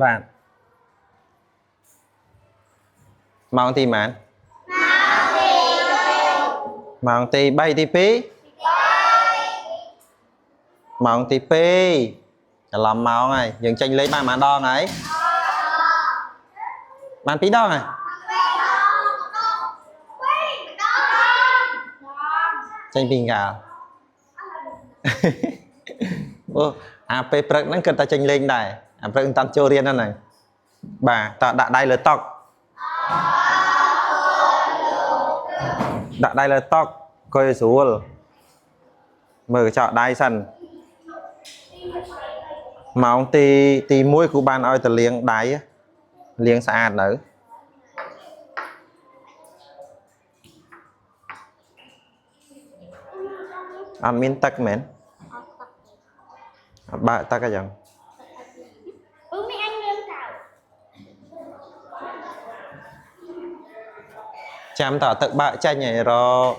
bạn mong tí màn mong tí bay tí phí mong tí phí làm mong này dừng tranh lấy ba mà đo này bạn phí đo này tranh bình gà à phê prật nó cần ta tranh lên này à prật ta cho riêng này bà ta đã đây là tóc đã đây là tóc coi xuống mở chợ đai sân mà ông tì mũi của bạn ơi ta liêng đáy liêng xa nữa admin tắc mến bà tắc cái chẳng chăm tỏ tự bạ chanh nhảy rồi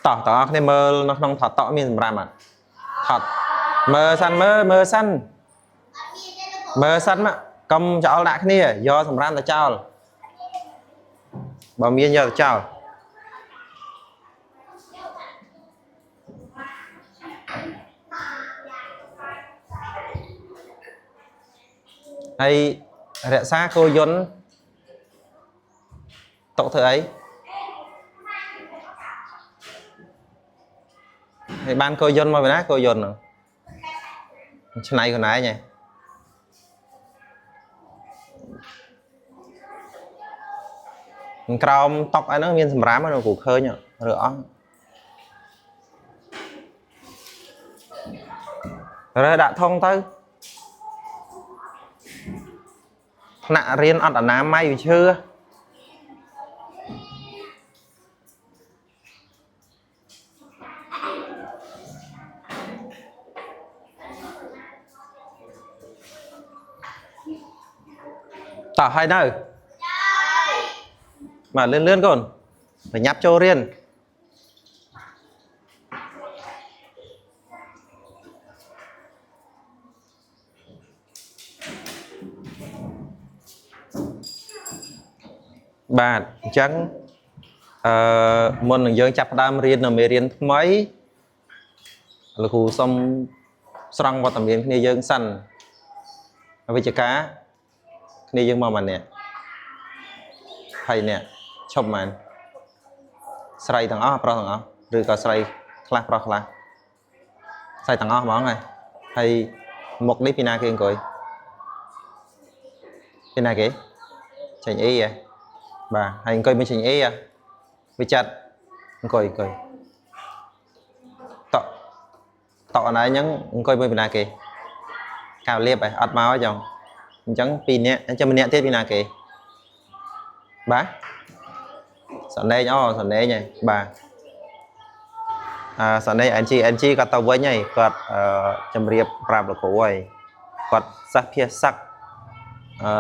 tỏ nên mơ nó không thật tỏ mình làm à thật mơ săn mà công cháu đã cái này do thầm ran là cháu bảo miên giờ cháu hay rẽ xa cô dôn tậu thơ ấy thì ban cô dôn mà phải nát cô dôn nữa trên này còn nãy nhỉ còng tóc ấy nó miên sầm rám nó củ khơi nhỉ rửa rồi đã thông tới nạ riêng ăn ở Nam may chưa tỏ hai nơi mà lên con phải nhấp cho riêng bạn chẳng môn người dân chắp đam riêng là mê riêng mấy là khu xong xong vào tầm riêng người dân xanh với chả cá người dân mà nè hay nè chọc màn sài thằng ó pro thằng ó rồi có sài class pro class sài thằng ó món này hay một đít pina kia cười pina kì chành ý vậy bà hay coi mới chành ý à với chặt cười tọ này nhắn coi mới pina kì cao liệp vậy ắt máu chồng chẳng pin nè cho mình nè tiếp pina kì bà sẵn đây nhá sẵn đây nhỉ bà sẵn đây anh chị cả tàu với nhảy quạt châm riệp rạp được cổ ấy quạt sắc phía sắc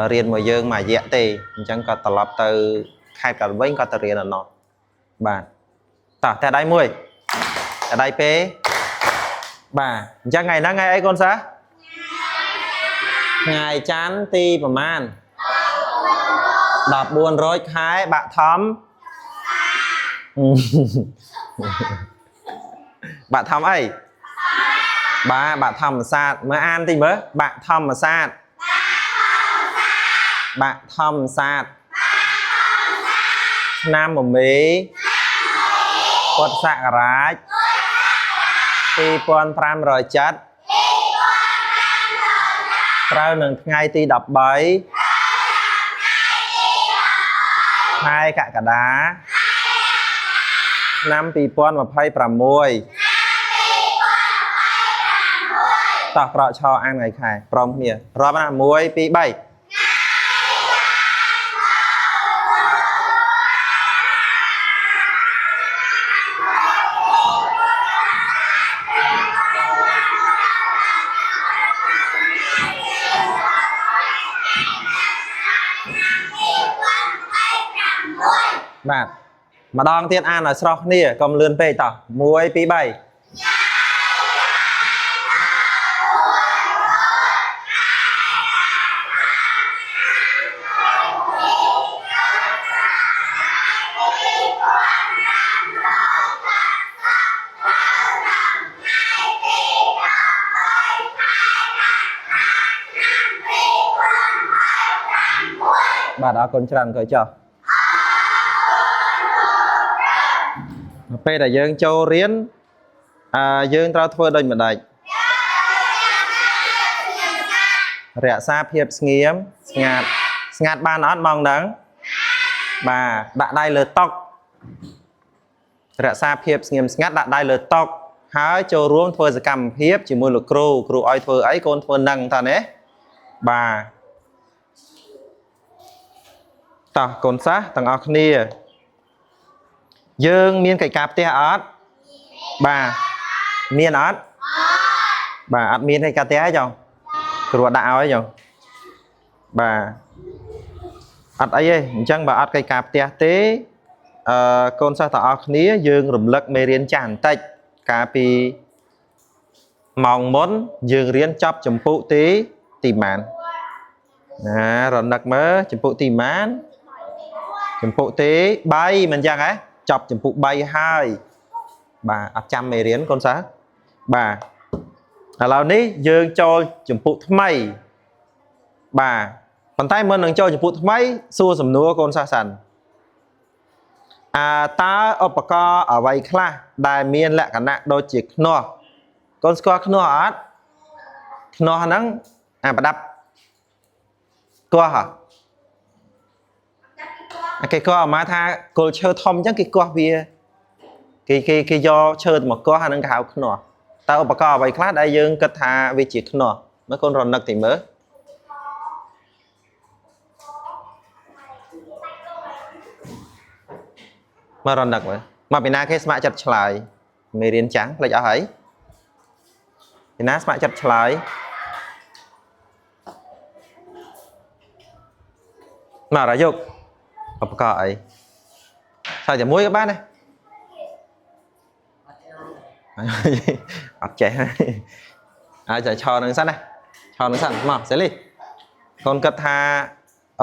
riêng mà dương mà dễ thì chẳng có tập lập từ khai cả với có từ riêng là nó bà tả theo đây mùi ở đây pé bà chắc ngày nay ngày ấy con sao ngày chán ti và man đọc buồn rồi khai bạn thấm bạn thầm ấy bạn thầm sạt mới an thì mới bạn thầm mà sạt bạn thầm sạt nam một mí quật sạc rách ti pon pram rồi chất trao nâng ngay ti đập bấy hai cả đá năm pi pon và phay pram môi tỏ rõ cho ăn ngày khai prom here prom là môi pi bay bạn mà đong tiên an là sọc nè cầm lươn pe tỏ muối pi bay បាទអរគុណច្រើនក៏ចុះពេលដែលយើងចូលរៀនយើងត្រូវធ្វើដូចម្ដេចរក្សាភាពស្ងៀមស្ងាត់បានអត់ម៉ងហ្នឹងបាទដាក់ដៃលើតុរក្សាភាពស្ងៀមស្ងាត់ដាក់ដៃលើតុហើយចូលរួមធ្វើសកម្មភាពជាមួយលោកគ្រូឲ្យធ្វើអីកូនធ្វើនឹងតើណាបាទតោះកូនសាសទាំងអស់គ្នាយើងមានកិច្ចការផ្ទះអត់បាទមានអត់បាទអត់មានកិច្ចការផ្ទះទេចុះគ្រូដាក់ឲ្យចុះបាទអត់អីទេអញ្ចឹងបើអត់កិច្ចការផ្ទះទេកូនសិស្សទាំងអស់គ្នាយើងរំលឹកមេរៀនចាស់បន្តិចកាលពីម៉ោងមុនយើងរៀនចប់ចម្ពោះទីម៉ានណារនឹកមើលចម្ពោះទីម៉ានចម្ពោះទី3មិនអញ្ចឹងហ៎ចប់ចម្ពោះ3ហើយបាទអត់ចាំមេរៀនកូនសិស្សបាទឥឡូវនេះយើងចូលចម្ពោះថ្មីបាទប៉ុន្តែមុននឹងចូលចម្ពោះថ្មីសួរសំណួរកូនសិស្សសិនតើឧបករណ៍អ្វីខ្លះដែលមានលក្ខណៈដូចជាខ្នោះកូនស្គាល់ខ្នោះអត់ខ្នោះហ្នឹងប្រដាប់គោះគេគោះអាមកថាគល់ឈើធំអញ្ចឹងគេគោះវាគេយកឈើទៅមកគោះអាហ្នឹងគេហៅខ្នោះតើឧបករណ៍អ្វីខ្លះដែលយើងគិតថាវាជាខ្នោះមើលកូនរនឹកតិចមើលមករនឹកមើលមកពីណាគេស្ម័គ្រចិត្តឆ្លើយមេរៀនចាំងផ្លេចអស់ហើយពីណាស្ម័គ្រចិត្តឆ្លើយមករយុគឧបករណ៍អីឆ្លើយតែមួយក៏បានដែរអត់ចេះហើយចាំឈរនឹងសិនណាឈរនឹងសិនមកសេលីកូនគិតថា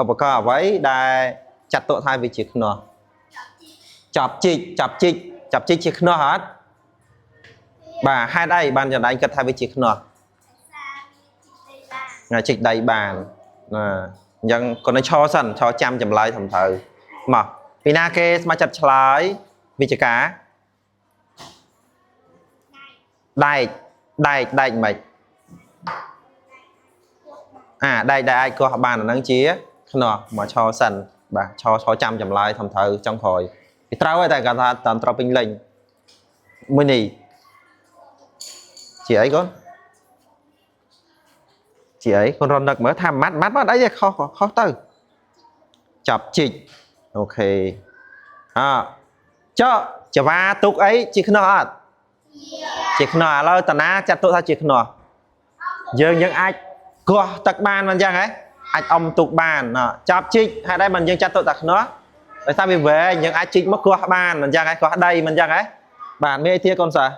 ឧបករណ៍អ្វីដែលចាត់ទុកថាវាជាខ្នោះចាប់ជីកជាខ្នោះអត់បាទហេតុអីបានចណ្ដៃគិតថាវាជាខ្នោះជីកដៃបានណាអញ្ចឹងកូនឈរសិនឈរចាំចម្លើយត្រឹមត្រូវមកពីណាគេស្ម័គ្រចិត្តឆ្លើយវិជ្ជការដែកមិនដែកដែលអាចកោះបានអាហ្នឹងជាខ្នោះមកឈរសិនបាទឈរចាំចម្លើយត្រឹមត្រូវចុងក្រោយពីត្រូវហើយតែគាត់ថាតាមត្រូវពេញលេញមួយនេះជាអីកូនជាអីកូនរនឹកមើលថាម៉ាត់អត់អីទេខុសទៅចាប់ជីកអូខេចុះចវាទុកអីជាខ្នោះអត់ជាខ្នោះឥឡូវតាណាចាត់ទុកថាជាខ្នោះយើងអាចកោះទឹកបានមិនអញ្ចឹងហ៎អាចអុំទុកបានចាប់ជីកហេតុអីមិនយើងចាត់ទុកថាខ្នោះដោយសារវាវែងយើងអាចជីកមកកោះបានមិនអញ្ចឹងហ៎កោះដីមិនអញ្ចឹងហ៎បាទមានអីទៀតកូនសិស្ស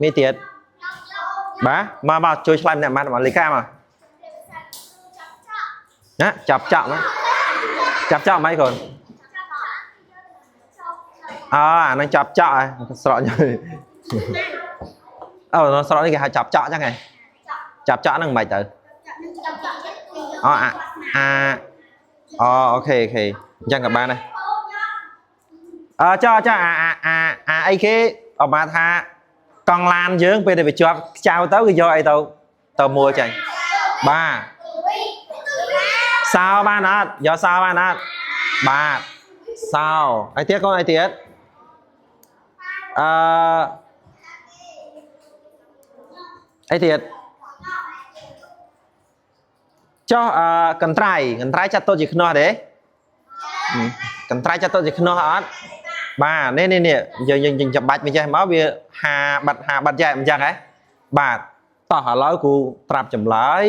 មានទៀតបាទមកជួយឆ្លើយម្នាក់មកលីកាមកណាចាប់ចាក់ហ្មងកូនអានឹងចាប់ចាក់ហ៎ស្រកញ៉ៃស្រកនេះគេហៅចាប់ចាក់អញ្ចឹងហ៎ចាប់ចាក់ហ្នឹងមិនទៅអូខេអញ្ចឹងក៏បានដែរចុះអីគេអបថាកង់ឡានយើងពេលដែលវាជាប់ខ្ចៅទៅគេយកអីទៅមួលចាញ់បាទសោបានអត់យកសោបានអត់បាទសោអីទៀតកូនអីទៀតអីទៀតចុះកន្ត្រៃចាត់ទុកជាខ្នោះទេកន្ត្រៃចាត់ទុកជាខ្នោះអត់បាទនេះយើងចាំបាច់វាចេះមកវាហាបាត់ចែកអញ្ចឹងហ៎បាទតោះឥឡូវគ្រូប្រាប់ចម្លើយ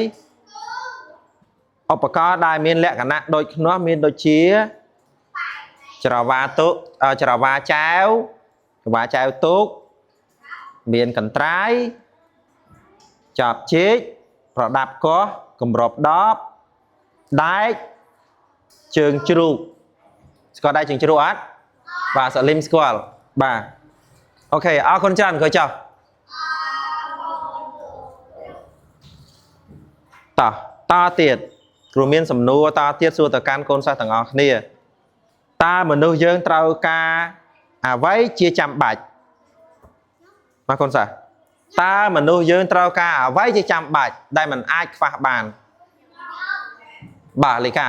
ឧបករណ៍ដែលមានលក្ខណៈដូចខ្នោះមានដូចជាច្រវាទុកច្រវាចែវទុកមានកន្ត្រៃចាប់ជីកប្រដាប់កោះគម្របដបដែកជើងជ្រូកស្គាល់ដែកជើងជ្រូកអត់បាទសាលីមស្គាល់បាទអូខេអរគុណច្រើនក៏ចុះតទៀត គ្រូមានសំណួរតទៀតសួរទៅកាន់កូនសិស្សទាំងអស់គ្នាតើមនុស្សយើងត្រូវការអ្វីជាចាំបាច់បាទកូនសិស្សតើមនុស្សយើងត្រូវការអ្វីជាចាំបាច់ដែលมันអាចខ្វះបានបាទលីកា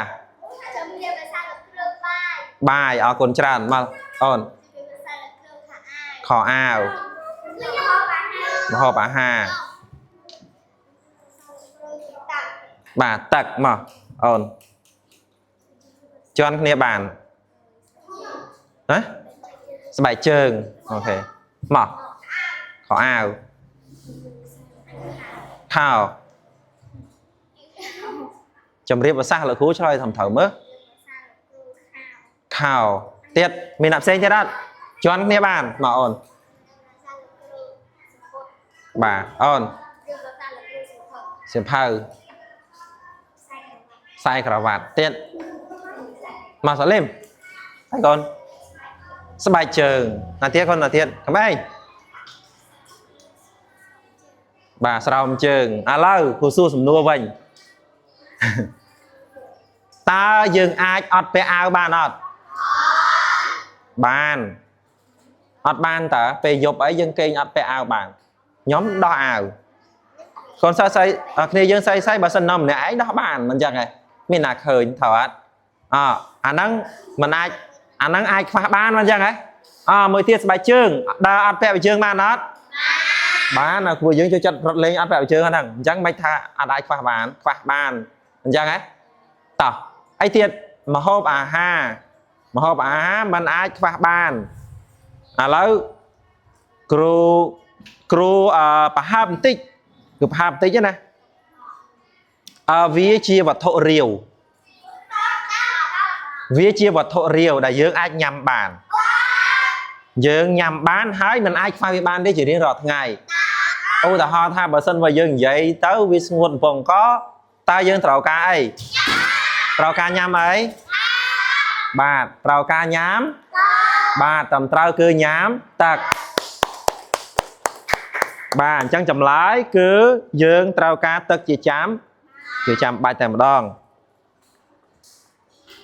បាយអរគុណច្រើនមកអូនខោអាវម្ហូបអាហារបាទទឹកមកអូនជន់គ្នាបានណាស្បែកជើងអូខេមកខោអាវខោជំរាបប្រសាសន៍លោកគ្រូឆ្លើយត្រឹមត្រូវមើលខោទៀតមានអ្នកផ្សេងទៀតអត់ជន់គ្នាបានមកអូនបាទអូនសៀវភៅខ្សែក្រវ៉ាត់ទៀតមកសាលីមហើយកូនស្បែកជើងណាទៀតកូនណាទៀតក្មេងបាទស្រោមជើងឥឡូវគ្រូសួរសំណួរវិញតើយើងអាចអត់ពាក់អាវបានអត់បានអត់បានតើពេលយប់អីយើងគេងអត់ពាក់អាវបានខ្ញុំដោះអាវកូនសិស្សស្អីគ្នាយើងស្អីបើសិនណាម្នាក់ឯងដោះបានមិនចឹងហ៎មានណាឃើញត្រូវអត់អាហ្នឹងមិនអាចអាហ្នឹងអាចខ្វះបានមិនចឹងហ៎មួយទៀតស្បែកជើងដើរអត់ពាក់ជើងបានអត់បានព្រោះយើងចូលចិត្តរត់លេងអត់ពាក់ជើងហ្នឹងអញ្ចឹងមិនថាអត់អាចខ្វះបានអញ្ចឹងហ៎តោះអីទៀតម្ហូបអាហារមិនអាចខ្វះបានឥឡូវគ្រូប្រហើបបន្តិចគឺប្រហើបបន្តិចណាវាជាវត្ថុរាវដែលយើងអាចញ៉ាំបានយើងញ៉ាំបានហើយមិនអាចខ្វះវាបានទេជារៀងរាល់ថ្ងៃឧទាហរណ៍ថាបើសិនបើយើងនិយាយទៅវាស្ងួតបំពង់កតើយើងត្រូវការអីត្រូវការញ៉ាំអីបាទត្រូវការញ៉ាំបាទត្រឹមត្រូវគឺញ៉ាំទឹកបាទអញ្ចឹងចម្លើយគឺយើងត្រូវការទឹកជាចាំបាច់តែម្ដង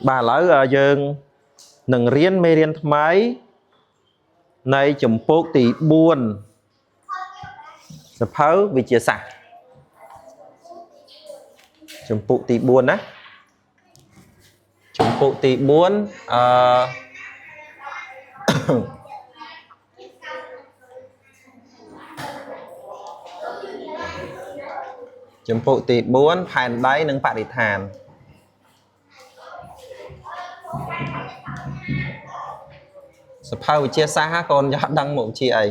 បាទឥឡូវយើងនឹងរៀនមេរៀនថ្មីនៃជំពូកទី4សភៅវិទ្យាសាស្ត្រជំពូកទី4ណាជំពូកទី4ជំពូកទី4ផែនដីនិងបរិស្ថានសភៅវិទ្យាសាស្ត្រកូនយកដឹងមកជាអី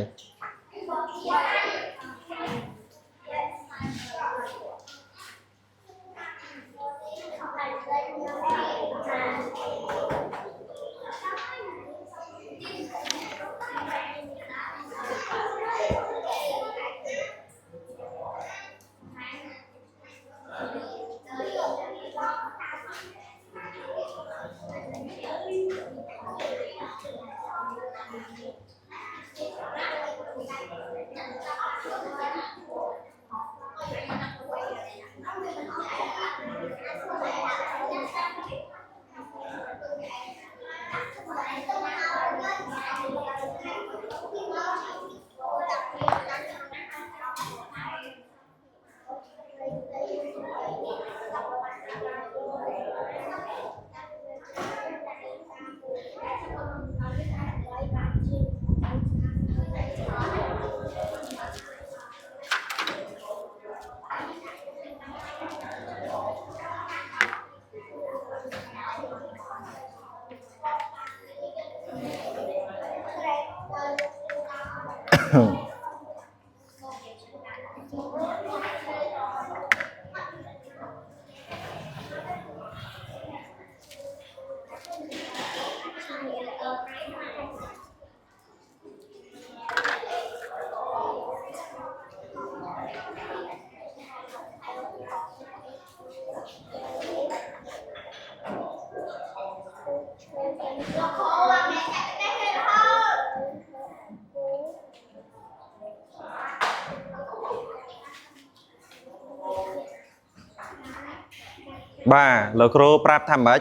bà lô cru prap tham mấy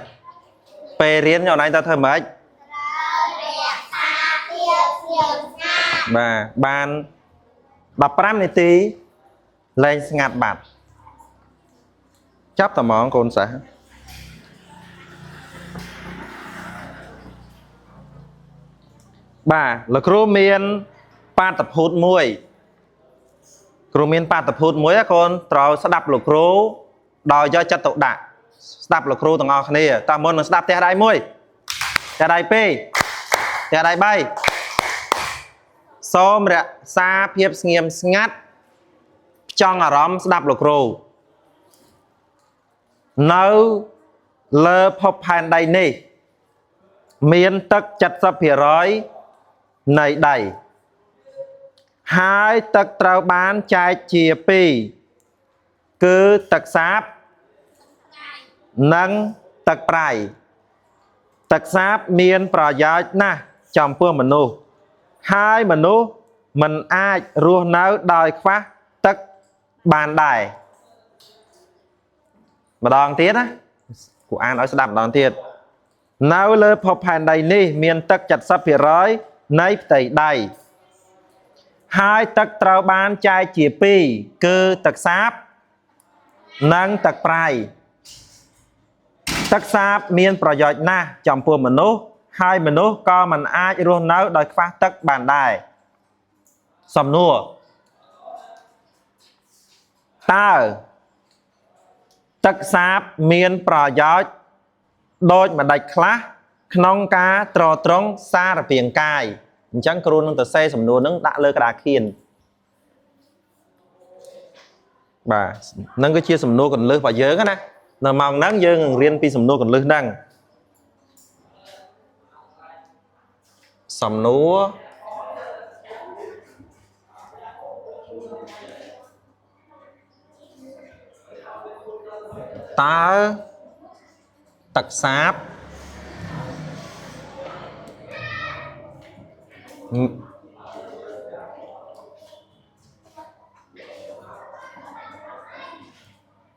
pe riêng nhỏ này ta thơ mấy bà ban đập pram này tí lên ngạt bạt chấp tầm món con xã bà là cru miên ba tập hút muối cru miên ba tập hút muối con trò sẽ đập lục cru đòi cho chất tụ đạn đập lục cru tầng ngọc này ta muốn đập theo đai muối theo đai pi theo đai bay xóm rạ xa phiếp nghiêm ngắt trong ở rõm đập lục cru nấu lơ phop hành đầy nì miên tức chất sắp phía rối này đầy hai tật trao bán chai chia pi cứ tật sáp nâng tật prai tật sáp miên prò giáo na trong phương mình nu hai mình nu mình ai rùa nấu đòi khóa tật bàn đài mà đòn tiết á của an nói sẽ đạp đòn tiết nấu lơ phop hành đầy ni miên tật chặt sắp phía rối nấy tẩy đầy hai tật trao bán chai chia pi cứ tật sáp nâng tật prai tật sáp miên prò giáo na trong phương mình nu hai mình nu có mình ai rùa nấu đòi khóa tật bàn đài xóm nua ta tật sáp miên prò giáo đôi mà đạch khá nông cá trò trống xa là phiền cài chẳng cru nâng tờ xe xâm nua nâng đã lơ cả khiên bà nâng cái chia xâm nua còn lơ và dớ cái này nâng mong nâng dơ ngừng riêng pi xâm nua còn lơ nâng xâm nua ta tật sáp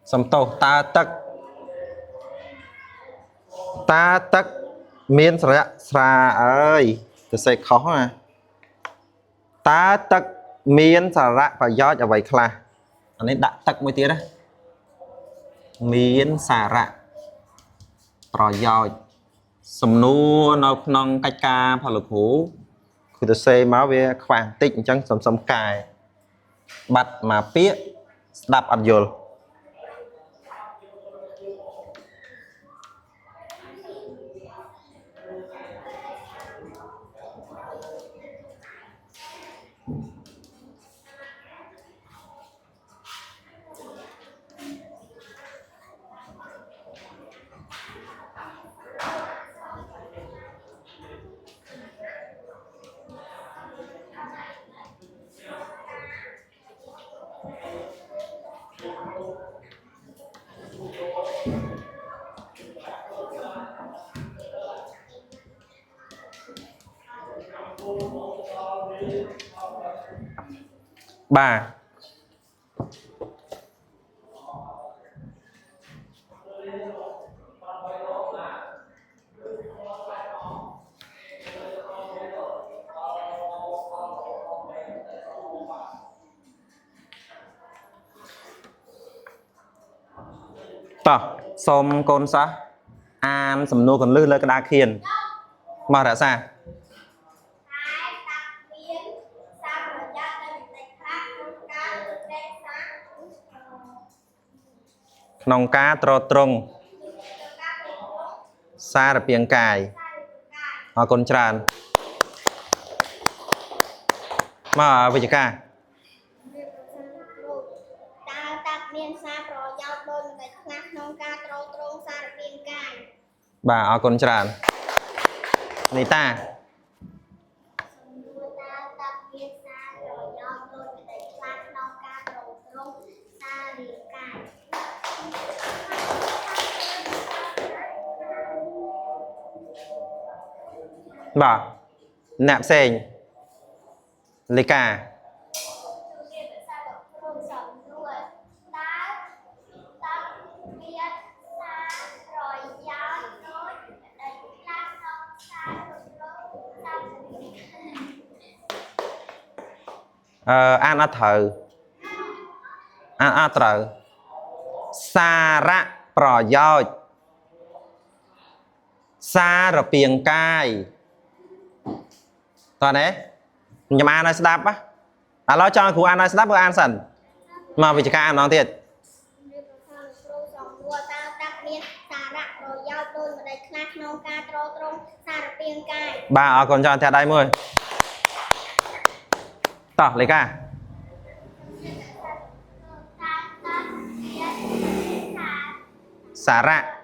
xâm tô ta tật miên sra ơi tôi sẽ khó à ta tật miên sra và gió cho vậy khla anh ấy đã tật mới tiếng đó miên sra prò gió xâm nua nó nông cách ca phá lực húคือtôi sẽ máu về khoảng tích chẳng xâm cài bắt mà biết đạp ăn dồn bà tỏ xôm con xá an xâm nô còn lư lơ cái đá khiên mà đã xa nông cá trò trông xa là phiền cài mà con tràn mà bây giờ ca bà ở con tràn này ta bà nạp xènh lấy cả an át thở an át thở xa rạ prò doj xa rồi piềng cai toàn đấy nhầm an nói đáp á lo cho cụ an nói đáp với an sẵn mà vì chỉ cả an nói thiệt bà còn cho theo đây mười tỏ lấy cả xả rạ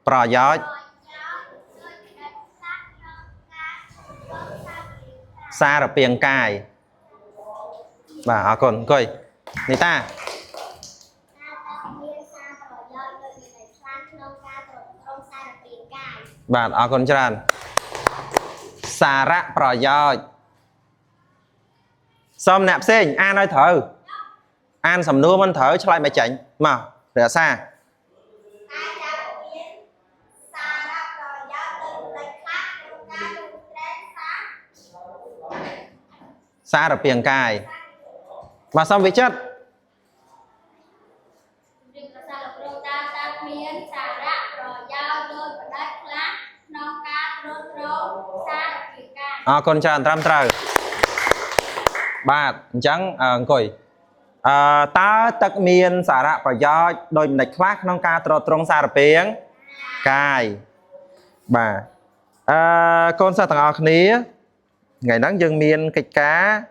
prò gió xa rồi piềng cài bà còn coi người ta bà còn tràn xà rạ prò gió xóm nạp sinh an nói thử an sầm nua mình thử cho lại mày chảnh mà để xa xa rồi piềng cài và xong vị chất con tràn trăm trời bà trắng coi ta tắc miên xả rạ và do đôi đạch khác nông ca trò trong xa rập piếng cài bà con xa thằng ọc ní ngày nắng dân miên kịch cá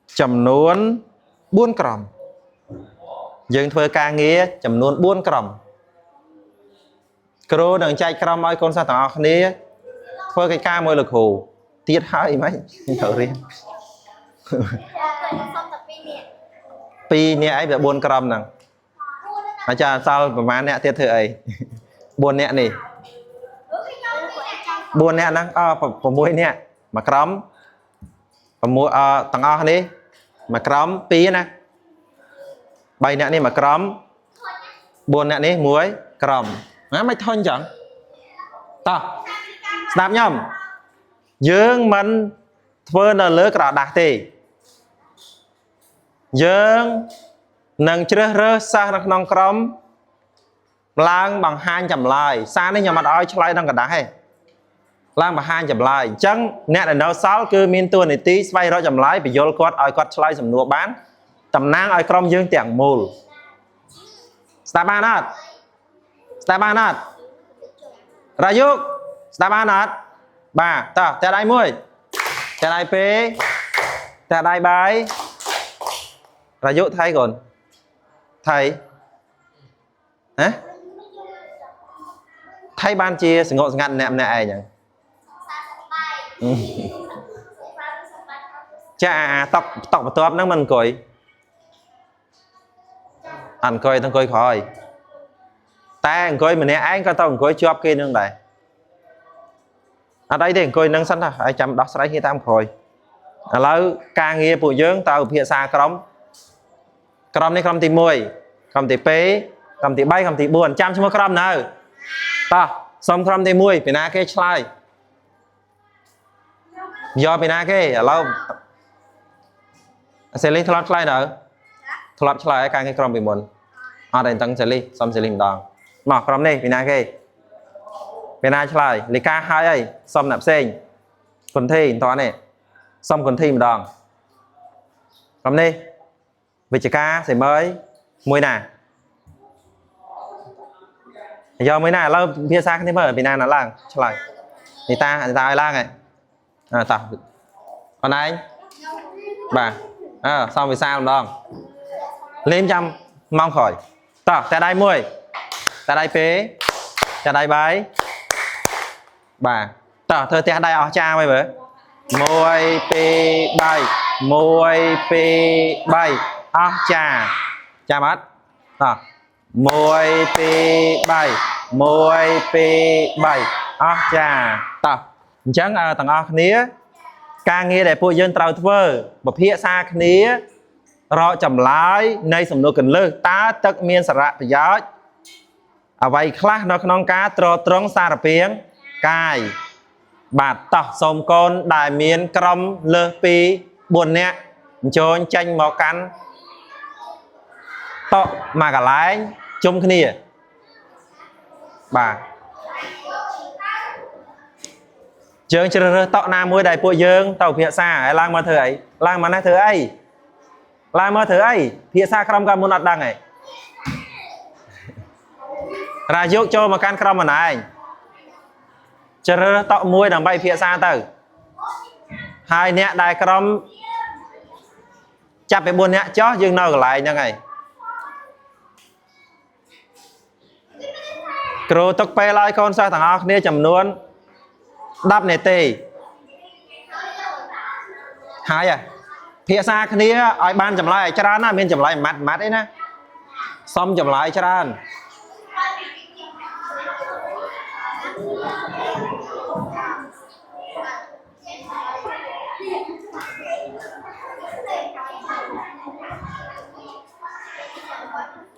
chầm nuôn buôn còng dân thuê ca nghĩa chầm nuôn buôn còng cô đừng chạy còng ơi con xa thằng ọc ní thuê kịch ca môi lực hù tiết hai mấy thở riêng pi nè ấy về buôn crom nè à cha sao mà nè tiết thử ấy buôn nè này buôn nè năng phẩm muối nè mà crom phẩm muối tầng o đi mà crom pi nè bay nè này mà crom buôn nè này muối crom á mấy thôi chẳng ta snap nhầm dương mình phơi là lứa cả đặc tì dương nâng chưa rơ xa nâng nông crom lang bằng hai chầm lại xa nên nhà mặt oi cho lại đang cả đá hay lang bằng hai chầm lại chẳng nè là nó sáu cứ min tuần này tí xoay ra chầm lại bị vô quát oi quát cho lại chầm nua bán tầm nang oi crom dương tiếng mùl stabanat stabanat rayuk stabanat bà ta theo đây muối theo đây pê theo đây bài ra dỗ thay còn thầy hả thay ban chia sự ngộ ngăn nẹm nẹ nhỉ chà tóc tóc và tóc nó mình cười ăn cười thằng cười khỏi ta cười mình nè anh có tao cười chụp kia nương này ở đây thì cười nâng sẵn ai chăm đọc sẵn khi tam khỏi lâu ca nghe phụ dưỡng tao phía xa crom crom này crom tí mùi crom tí pé crom tí bay crom tí buồn chăm cho crom nào ta xong crom tí mùi vì na cái slide do vì na cái lâu sẽ lên thọp slide nữa thọp slide càng cái crom bị buồn ở đây tăng sẽ lên xong sẽ lên đòn mà crom này vì na cái vì na slide lấy ca hai ấy xong nạp sinh còn thi toán này xong còn thi một đòn crom này vì chỉ ca sẽ mới mùi nè do mới nè lâu phía xa cái mở vì nè nó làng cho lại người ta ai lang này tập còn anh bà xong vì sao đòn lên trăm mong khỏi tỏ tại đây mùi tại đây phế tại đây bái bà tỏ thơ tại đây ở cha mày với mùi pi bay mùi pi bay cha cha mắt mùi pi bay mùi pi bay cha tập chẳng tầng o khía ca nghe để phụ dân trâu thơ bậc hiện xa khía rõ chầm lái nay sầm nô cần lư ta tất miên sạ rạ gió vậy khác nó non cá trò trống xa rập piếng cài បាទតោះសូមកូនដែលមានក្រុមលើសពី4នាក់អញ្ជើញចេញមកកាន់តក់មកកន្លែងជុំគ្នាបាទយើងជ្រើសរើសតក់ណាមួយដែលពួកយើងទៅភាសាហើយឡើងមកធ្វើអីឡើងមកណាធ្វើអីឡើងមកធ្វើអីភាសាក្រុមកាមុនអត់ដឹងឯងរាយកចូលមកកាន់ក្រុមម្នាក់ឯងជ្រើសរើសតក់មួយដើម្បីភាសាទៅហើយអ្នកដែលក្រុមចាប់ពី4នាក់ចុះយើងនៅកន្លែងហ្នឹងហើយគ្រូទុកពេលឲ្យកូនសិស្សទាំងអស់គ្នាចំនួន10នាទីហើយភាសាគ្នាឲ្យបានចម្លើយឲ្យច្រើនណាមានចម្លើយម៉ាត់អីណាសុំចម្លើយច្រើន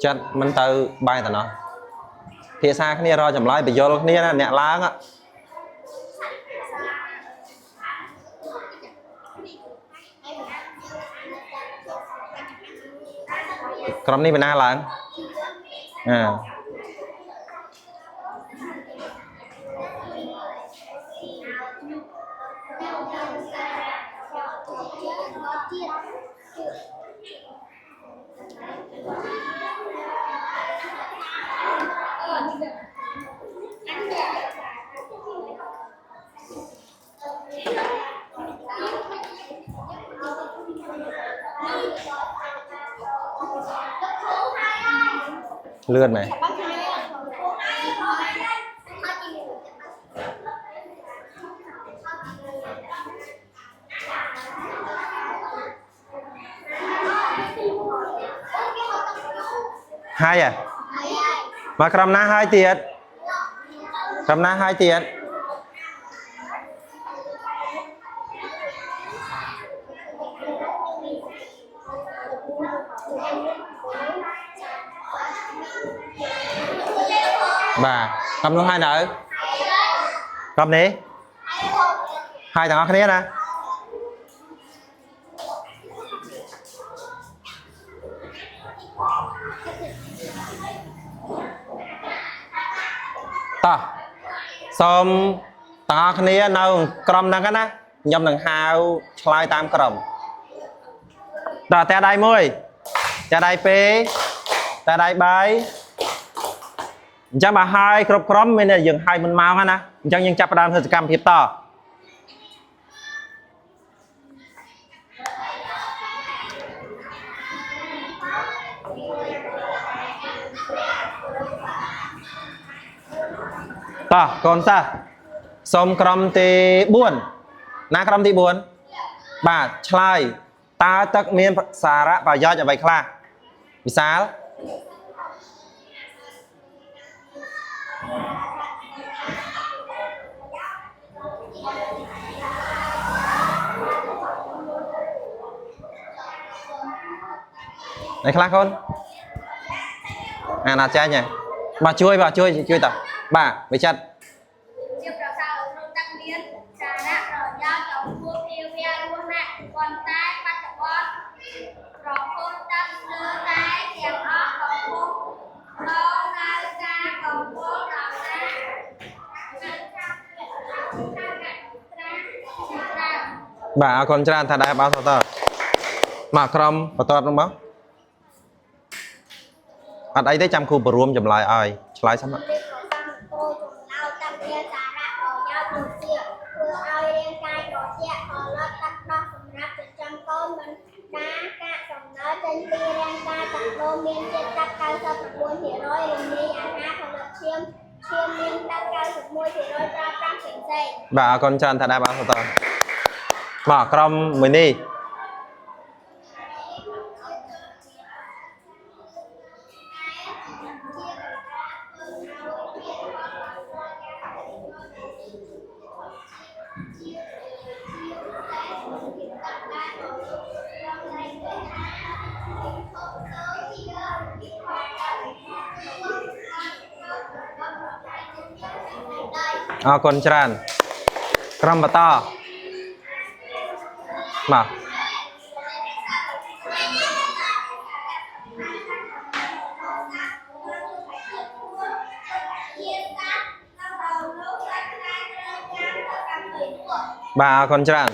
ចិត្តមិនទៅបាយតណោះភាសាគ្នារកចម្លើយបញ្យល់គ្នាណាអ្នកឡើងក្រុមនេះបណ្ណាឡើងលឿនមែនហើយមកក្រុមណាហើយទៀតក្រុមណាហើយទៀតបាទក្រុមនោះហើយនៅក្រុមនេះហើយទាំងអស់គ្នាណាតោះសូមទាំងអស់គ្នានៅក្រុមហ្នឹងណាខ្ញុំនឹងហៅឆ្លើយតាមក្រុមតើតែដៃ1តែដៃ2តែដៃ3អញ្ចឹងបើហើយគ្រប់ក្រុមមានតែយើងហើយមិនមកណាអញ្ចឹងយើងចាប់ផ្ដើមធ្វើសកម្មភាពតកូនសិស្សសូមក្រុមទី4ណាក្រុមទី4បាទឆ្លើយតើទឹកមានសារៈប្រយោជន៍អ្វីខ្លះវិសាលnày khác không là chơi nhỉ bàជួយតើបាទវិចិត្រជាប្រសាក្នុងទឹកមានសារៈប្រយោជន៍ចំពោះភាវៈរស់ណាប៉ុន្តែបច្ចុប្បន្នប្រភពទឹកលើតែទាំងអស់កំពុងដល់នៅការកំពុងដល់បាទអរគុណច្រើនថាដែរបាទតើមកក្រុមបន្តនោះមកអត់អីទេចាំគ្រូបរួមចម្លើយឲ្យឆ្លើយសិនមកបាទអរគុណច្រើនថាដែរបាទតើមកក្រុមមួយនេះអរគុណច្រើន ក្រុមបន្តមកបាទអរគុណច្រើន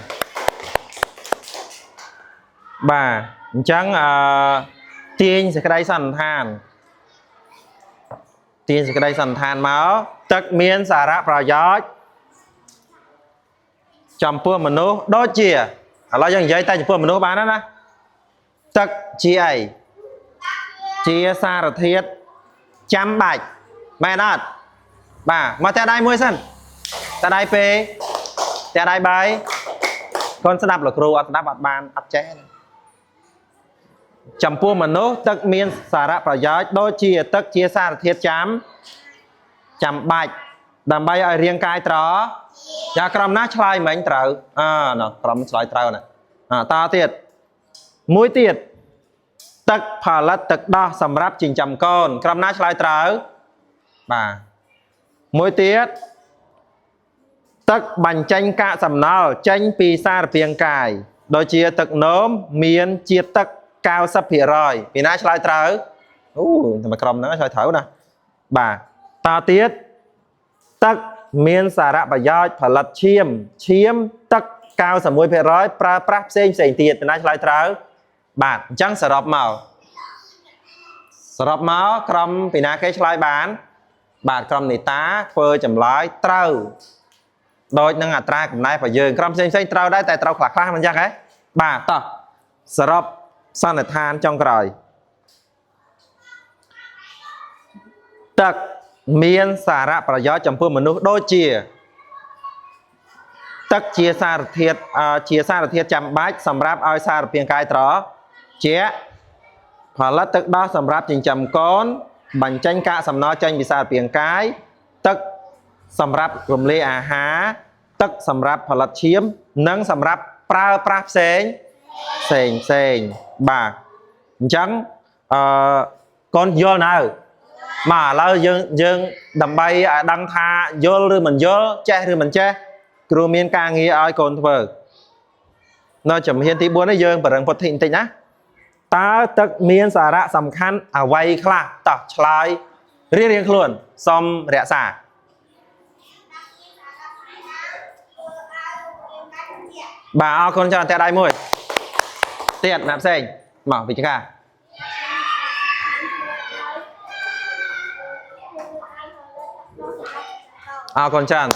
បាទអញ្ចឹងទាញសេចក្តីសន្និដ្ឋានទាញសេចក្តីសន្និដ្ឋានមកទឹកមានសារៈប្រយោជន៍ចំពោះមនុស្សដូចជាឥឡូវយើងនិយាយតែចំពោះមនុស្សបានណាទឹកជាអីជាសារធាតុចាំបាច់មែនអត់បាទមកតែដៃមួយសិនតែដៃពេតែដៃបាយកូនស្ដាប់លោកគ្រូអត់ស្ដាប់អត់បានអត់ចេះចំពោះមនុស្សទឹកមានសារៈប្រយោជន៍ដូចជាទឹកជាសារធាតុចាំបាច់ដើម្បីឲ្យរាងកាយត្រយ៉ាក្រុមណាឆ្លើយមិញត្រូវណ៎ក្រុមឆ្លើយត្រូវណាតទៀតមួយទៀតទឹកផលិតទឹកដោះសម្រាប់ចិញ្ចឹមកូនក្រុមណាឆ្លើយត្រូវបាទមួយទៀតទឹកបញ្ចេញកាកសំណល់ចេញពីសារពាង្គកាយដូចជាទឹកនោមមានជាតិទឹក 90% ពីណាឆ្លើយត្រូវអូតែក្រុមហ្នឹងឆ្លើយត្រូវណាបាទតទៀតទឹកមានសារៈប្រយោជន៍ផលិតឈាមទឹក 91% ប្រើប្រាស់ផ្សេងទៀតពីណាឆ្លើយត្រូវបាទអញ្ចឹងសរុបមកក្រុមពីណាគេឆ្លើយបានបាទក្រុមនេតាធ្វើចម្លើយត្រូវដូចនឹងអត្រាកំណែរបស់យើងក្រុមផ្សេងត្រូវដែរតែត្រូវខ្លះមិនអញ្ចឹងហ៎បាទតោះសរុបសន្និដ្ឋានចុងក្រោយទឹកមានសារៈប្រយោជន៍ចំពោះមនុស្សដូចជាទឹកជាសារធាតុចាំបាច់សម្រាប់ឲ្យសារពាង្គកាយត្រជាផលិតទឹកដោះសម្រាប់ចិញ្ចឹមកូនបញ្ចេញកាកសំណល់ចេញពីសារពាង្គកាយទឹកសម្រាប់រំលាយអាហារទឹកសម្រាប់ផលិតឈាមនិងសម្រាប់ប្រើប្រាស់ផ្សេងបាទអញ្ចឹងកូនយល់នៅមកឥឡូវយើងដើម្បីឲ្យដឹងថាយល់ឬមិនយល់ចេះឬមិនចេះគ្រូមានការងារឲ្យកូនធ្វើនៅជំហានទី4នេះយើងបរិងពុទ្ធិបន្តិចណាតើទឹកមានសារៈសំខាន់អ្វីខ្លះតោះឆ្លើយរៀងខ្លួនសូមរក្សាបាទអរគុណច្រើនតែដៃមួយទៀតណាផ្សេងមកវិជ្ជាអរគុណច្រើន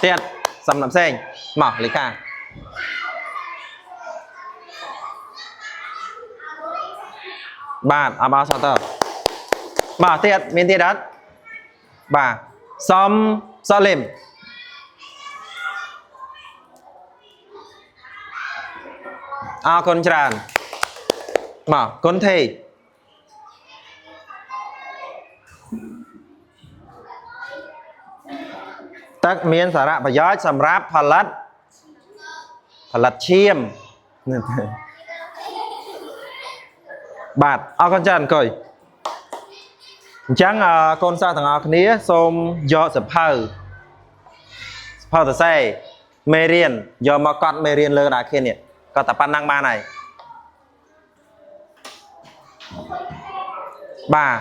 ទៀតសំណាក់ផ្សេងមកលេខាបាទអបអរសាទរមកទៀតមានទៀតអត់បាទសំសាលីមអរគុណច្រើនមកគុណធីទឹកមានសារៈប្រយោជន៍សម្រាប់ផលិតឈាមបាទអរគុណច្រើនអង្គុយអញ្ចឹងកូនសិស្សទាំងអស់គ្នាសូមយកសភៅសរសេរមេរៀនយកមកកត់មេរៀនលើកដាក់គ្នានេះក៏តែប៉ុណ្ណឹងបានហើយបាទ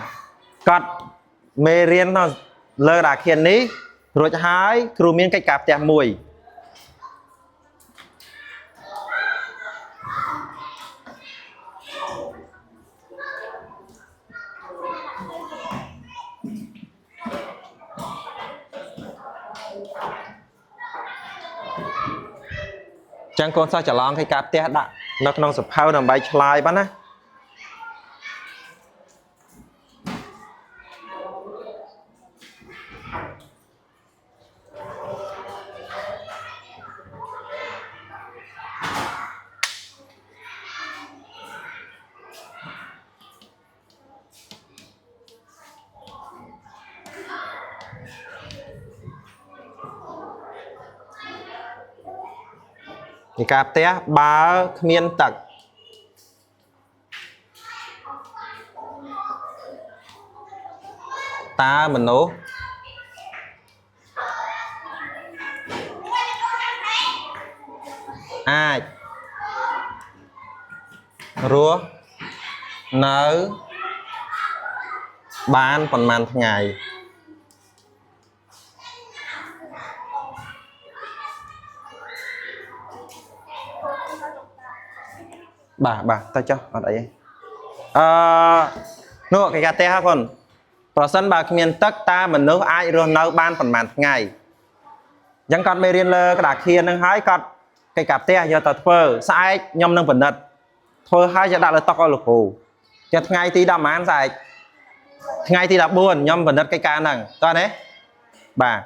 កត់មេរៀនលើដាក់គ្នានេះរួចហើយគ្រូមានកិច្ចការផ្ទះមួយចឹងកូនសិស្សច្រឡំកិច្ចការផ្ទះដាក់នៅក្នុងសភៅដើម្បីឆ្លើយបានណាពីការផ្ទះបើគ្មានទឹកតើមនុស្ស ai rúa nở bán phần màn ngày bà ta cho ở đây nụ cái gà tê ha conប្រសិនបើគ្មានទឹកតើមនុស្សអាចរស់នៅបានប្រហែលថ្ងៃអញ្ចឹងគាត់មេរៀនលើក្តារខៀននឹងហើយគាត់គេកាផ្ទះយកទៅធ្វើស្អែកខ្ញុំនឹងបណ្ឌិតធ្វើហើយយកដាក់លើតុឲ្យលោកគ្រូចុះថ្ងៃទី10ម៉ានស្អែកថ្ងៃទី14ខ្ញុំបណ្ឌិតកិច្ចការហ្នឹងតើទេបាទ